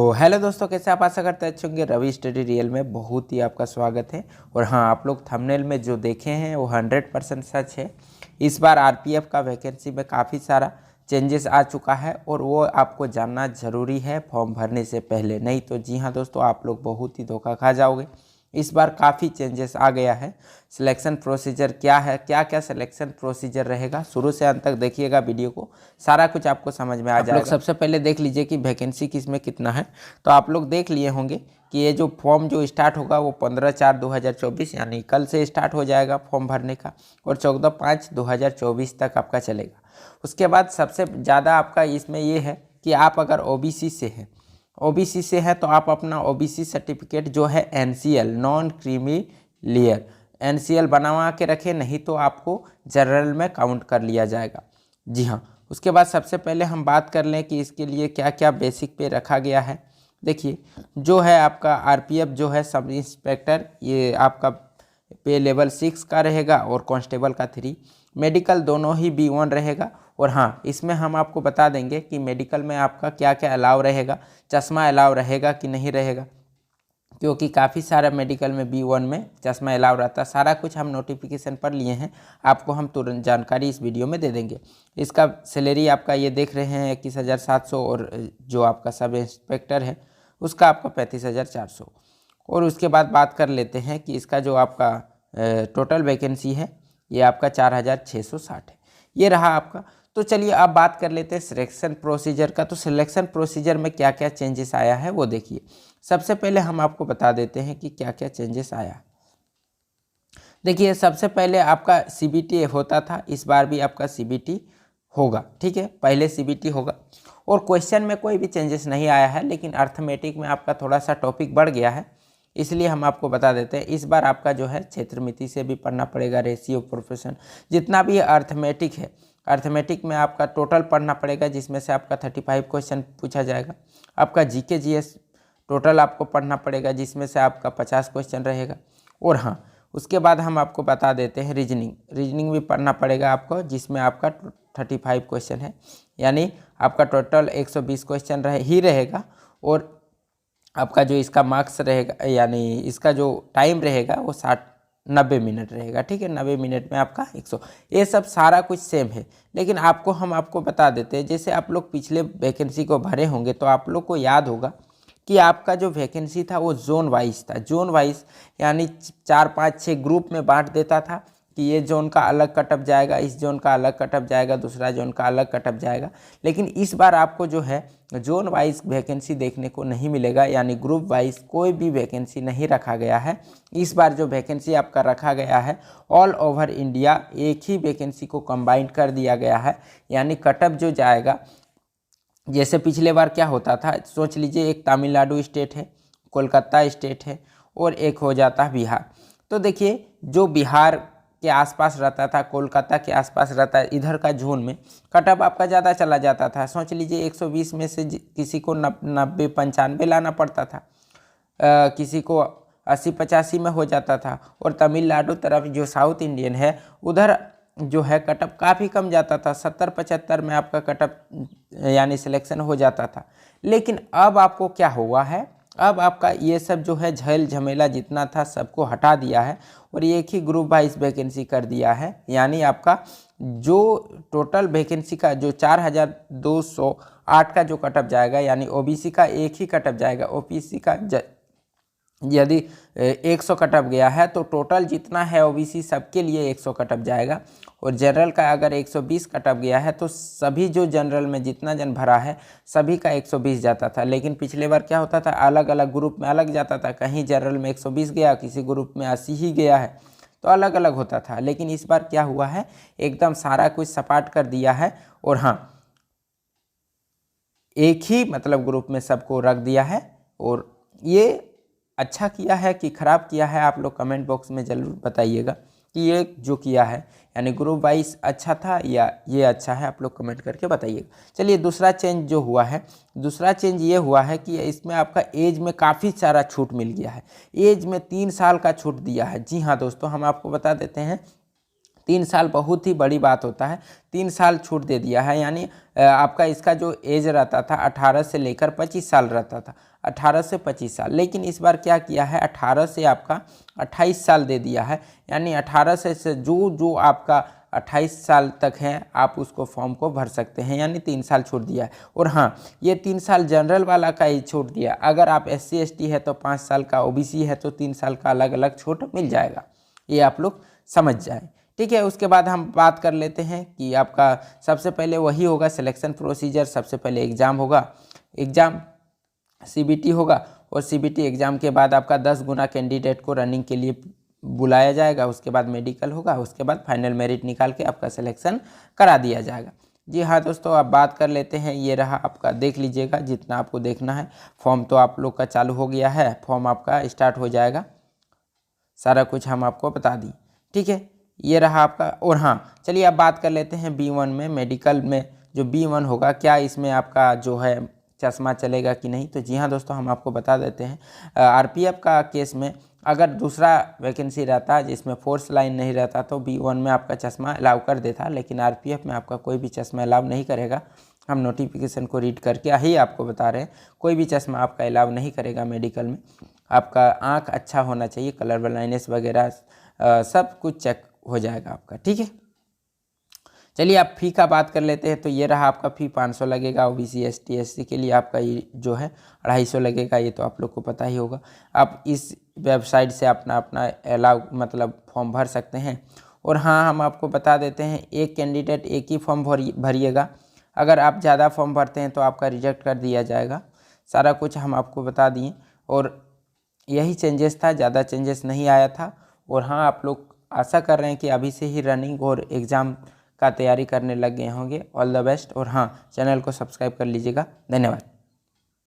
तो हेलो दोस्तों, कैसे आप आशा करते अच्छे होंगे। रवि स्टडी रियल में बहुत ही आपका स्वागत है। और हाँ, आप लोग थंबनेल में जो देखे हैं वो 100% सच है। इस बार आरपीएफ का वैकेंसी में काफ़ी सारा चेंजेस आ चुका है और वो आपको जानना ज़रूरी है फॉर्म भरने से पहले। नहीं तो जी हाँ दोस्तों, आप लोग बहुत ही धोखा खा जाओगे। इस बार काफ़ी चेंजेस आ गया है। सिलेक्शन प्रोसीजर क्या है, क्या क्या सिलेक्शन प्रोसीजर रहेगा, शुरू से अंत तक देखिएगा वीडियो को, सारा कुछ आपको समझ में आ जाएगा। सबसे पहले देख लीजिए कि वैकेंसी किस में कितना है। तो आप लोग देख लिए होंगे कि ये जो फॉर्म जो स्टार्ट होगा वो 15/4/2024 यानी कल से स्टार्ट हो जाएगा फॉर्म भरने का, और 14/5/2024 तक आपका चलेगा। उसके बाद सबसे ज़्यादा आपका इसमें ये है कि आप अगर ओबीसी से है तो आप अपना ओबीसी सर्टिफिकेट जो है NCL non creamy layer NCL बनवा के रखें, नहीं तो आपको जनरल में काउंट कर लिया जाएगा। जी हाँ, उसके बाद सबसे पहले हम बात कर लें कि इसके लिए क्या क्या बेसिक पे रखा गया है। देखिए, जो है आपका आरपीएफ जो है सब इंस्पेक्टर, ये आपका पे लेवल 6 का रहेगा और कांस्टेबल का 3। मेडिकल दोनों ही B1 रहेगा। और हाँ, इसमें हम आपको बता देंगे कि मेडिकल में आपका क्या क्या अलाउ रहेगा, चश्मा अलाउ रहेगा कि नहीं रहेगा, क्योंकि काफ़ी सारा मेडिकल में B1 में चश्मा अलाउ रहता है। सारा कुछ हम नोटिफिकेशन पर लिए हैं, आपको हम तुरंत जानकारी इस वीडियो में दे देंगे। इसका सैलरी आपका ये देख रहे हैं 21,700, और जो आपका सब इंस्पेक्टर है उसका आपका 35,400। और उसके बाद बात कर लेते हैं कि इसका जो आपका टोटल वैकेंसी है ये आपका 4,660 है। ये रहा आपका। तो चलिए अब बात कर लेते हैं सिलेक्शन प्रोसीजर का। तो सिलेक्शन प्रोसीजर में क्या क्या चेंजेस आया है वो देखिए। सबसे पहले हम आपको बता देते हैं कि क्या क्या चेंजेस आया है। देखिए, सबसे पहले आपका सीबीटी होता था, इस बार भी आपका सीबीटी होगा। ठीक है, पहले सीबीटी होगा। और क्वेश्चन में कोई भी चेंजेस नहीं आया है, लेकिन अर्थमेटिक में आपका थोड़ा सा टॉपिक बढ़ गया है, इसलिए हम आपको बता देते हैं। इस बार आपका जो है क्षेत्रमिति से भी पढ़ना पड़ेगा, रेशियो प्रोपोर्शन जितना भी अर्थमेटिक है, अर्थमेटिक में आपका टोटल पढ़ना पड़ेगा, जिसमें से आपका 35 क्वेश्चन पूछा जाएगा। आपका जीके जीएस टोटल आपको पढ़ना पड़ेगा, जिसमें से आपका 50 क्वेश्चन रहेगा। और हाँ, उसके बाद हम आपको बता देते हैं रीजनिंग भी पढ़ना पड़ेगा आपको, जिसमें आपका 35 क्वेश्चन है, यानी आपका टोटल 120 क्वेश्चन रहेगा। और आपका जो इसका मार्क्स रहेगा, यानी इसका जो टाइम रहेगा वो 90 मिनट रहेगा। ठीक है, 90 मिनट में आपका 100। ये सब सारा कुछ सेम है, लेकिन हम आपको बता देते हैं, जैसे आप लोग पिछले वैकेंसी को भरे होंगे तो आप लोग को याद होगा कि आपका जो वैकेंसी था वो जोन वाइज था। जोन वाइज यानी 4, 5, 6 ग्रुप में बांट देता था कि ये जोन का अलग कटअप जाएगा, इस जोन का अलग कटअप जाएगा, दूसरा जोन का अलग कटअप जाएगा। लेकिन इस बार आपको जो है जोन वाइज वैकेंसी देखने को नहीं मिलेगा, यानी ग्रुप वाइज कोई भी वैकेंसी नहीं रखा गया है। इस बार जो वैकेंसी आपका रखा गया है ऑल ओवर इंडिया एक ही वैकेंसी को कंबाइन कर दिया गया है, यानी कटअप जो जाएगा, जैसे पिछले बार क्या होता था, सोच लीजिए एक तमिलनाडु स्टेट है, कोलकाता स्टेट है, और एक हो जाता है बिहार। तो देखिए, जो बिहार के आसपास रहता था, कोलकाता के आसपास रहता है, इधर का जोन में कटअप आपका ज़्यादा चला जाता था। सोच लीजिए 120 में से किसी को 90, 95 लाना पड़ता था, किसी को 80-85 में हो जाता था। और तमिलनाडु तरफ जो साउथ इंडियन है उधर जो है कटअप काफ़ी कम जाता था, 70-75 में आपका कटअप यानी सिलेक्शन हो जाता था। लेकिन अब आपको क्या हुआ है, अब आपका ये सब जो है झेल झमेला जितना था सबको हटा दिया है और एक ही ग्रुप वाइज वैकेंसी कर दिया है। यानी आपका जो टोटल वैकेंसी का जो 4,208 का जो कटअप जाएगा, यानी ओबीसी का एक ही कटअप जाएगा। ओबीसी का यदि 100 कटअप गया है तो टोटल जितना है ओबीसी सबके लिए 100 कटअप जाएगा। और जनरल का अगर 120 कटअप गया है तो सभी जो जनरल में जितना जन भरा है सभी का 120 जाता था। लेकिन पिछले बार क्या होता था, अलग अलग ग्रुप में अलग जाता था, कहीं जनरल में 120 गया, किसी ग्रुप में 80 ही गया है, तो अलग अलग होता था। लेकिन इस बार क्या हुआ है, एकदम सारा कुछ सपाट कर दिया है। और हाँ, एक ही मतलब ग्रुप में सबको रख दिया है। और ये अच्छा किया है कि खराब किया है, आप लोग कमेंट बॉक्स में ज़रूर बताइएगा कि ये जो किया है यानी ग्रुप वाइज अच्छा था या ये अच्छा है, आप लोग कमेंट करके बताइएगा। चलिए, दूसरा चेंज जो हुआ है, दूसरा चेंज ये हुआ है कि इसमें आपका एज में काफ़ी सारा छूट मिल गया है। एज में 3 साल का छूट दिया है। जी हाँ दोस्तों, हम आपको बता देते हैं 3 साल बहुत ही बड़ी बात होता है, 3 साल छूट दे दिया है। यानी आपका इसका जो एज रहता था 18 से लेकर 25 साल रहता था, 18 से 25 साल, लेकिन इस बार क्या किया है 18 से आपका 28 साल दे दिया है। यानी 18 से जो आपका 28 साल तक है आप उसको फॉर्म को भर सकते हैं, यानी 3 साल छूट दिया है। और हाँ, ये 3 साल जनरल वाला का ही छूट दिया, अगर आप SC ST है तो 5 साल का, OBC है तो 3 साल का अलग अलग छूट मिल जाएगा, ये आप लोग समझ जाएं। ठीक है, उसके बाद हम बात कर लेते हैं कि आपका सबसे पहले वही होगा सिलेक्शन प्रोसीजर। सबसे पहले एग्ज़ाम होगा, एग्ज़ाम CBT होगा, और CBT एग्ज़ाम के बाद आपका 10 गुना कैंडिडेट को रनिंग के लिए बुलाया जाएगा। उसके बाद मेडिकल होगा, उसके बाद फाइनल मेरिट निकाल के आपका सिलेक्शन करा दिया जाएगा। जी हाँ दोस्तों, अब बात कर लेते हैं, ये रहा आपका, देख लीजिएगा जितना आपको देखना है। फॉर्म तो आप लोग का चालू हो गया है, फॉर्म आपका स्टार्ट हो जाएगा, सारा कुछ हम आपको बता दी। ठीक है, ये रहा आपका। और हाँ, चलिए अब बात कर लेते हैं B1 में, मेडिकल में जो B1 होगा, क्या इसमें आपका जो है चश्मा चलेगा कि नहीं। तो जी हाँ दोस्तों, हम आपको बता देते हैं, RPF का केस में अगर दूसरा वैकेंसी रहता जिसमें फोर्स लाइन नहीं रहता तो B1 में आपका चश्मा अलाउ कर देता, लेकिन RPF में आपका कोई भी चश्मा अलाउ नहीं करेगा। हम नोटिफिकेशन को रीड करके ही आपको बता रहे हैं, कोई भी चश्मा आपका अलाउ नहीं करेगा मेडिकल में। आपका आँख अच्छा होना चाहिए, कलर ब्लाइंडनेस वगैरह सब कुछ चेक हो जाएगा आपका। ठीक है, चलिए आप फ़ी का बात कर लेते हैं। तो ये रहा आपका फ़ी 500 लगेगा, OBC ST SC के लिए आपका ये जो है 250 लगेगा, ये तो आप लोग को पता ही होगा। आप इस वेबसाइट से अपना अलाउ मतलब फॉर्म भर सकते हैं। और हाँ, हम आपको बता देते हैं, एक कैंडिडेट एक ही फॉर्म भरिएगा, अगर आप ज़्यादा फॉर्म भरते हैं तो आपका रिजेक्ट कर दिया जाएगा। सारा कुछ हम आपको बता दिए, और यही चेंजेस था, ज़्यादा चेंजेस नहीं आया था। और हाँ, आप लोग आशा कर रहे हैं कि अभी से ही रनिंग और एग्ज़ाम का तैयारी करने लग गए होंगे। All the best. और हाँ, चैनल को सब्सक्राइब कर लीजिएगा। धन्यवाद।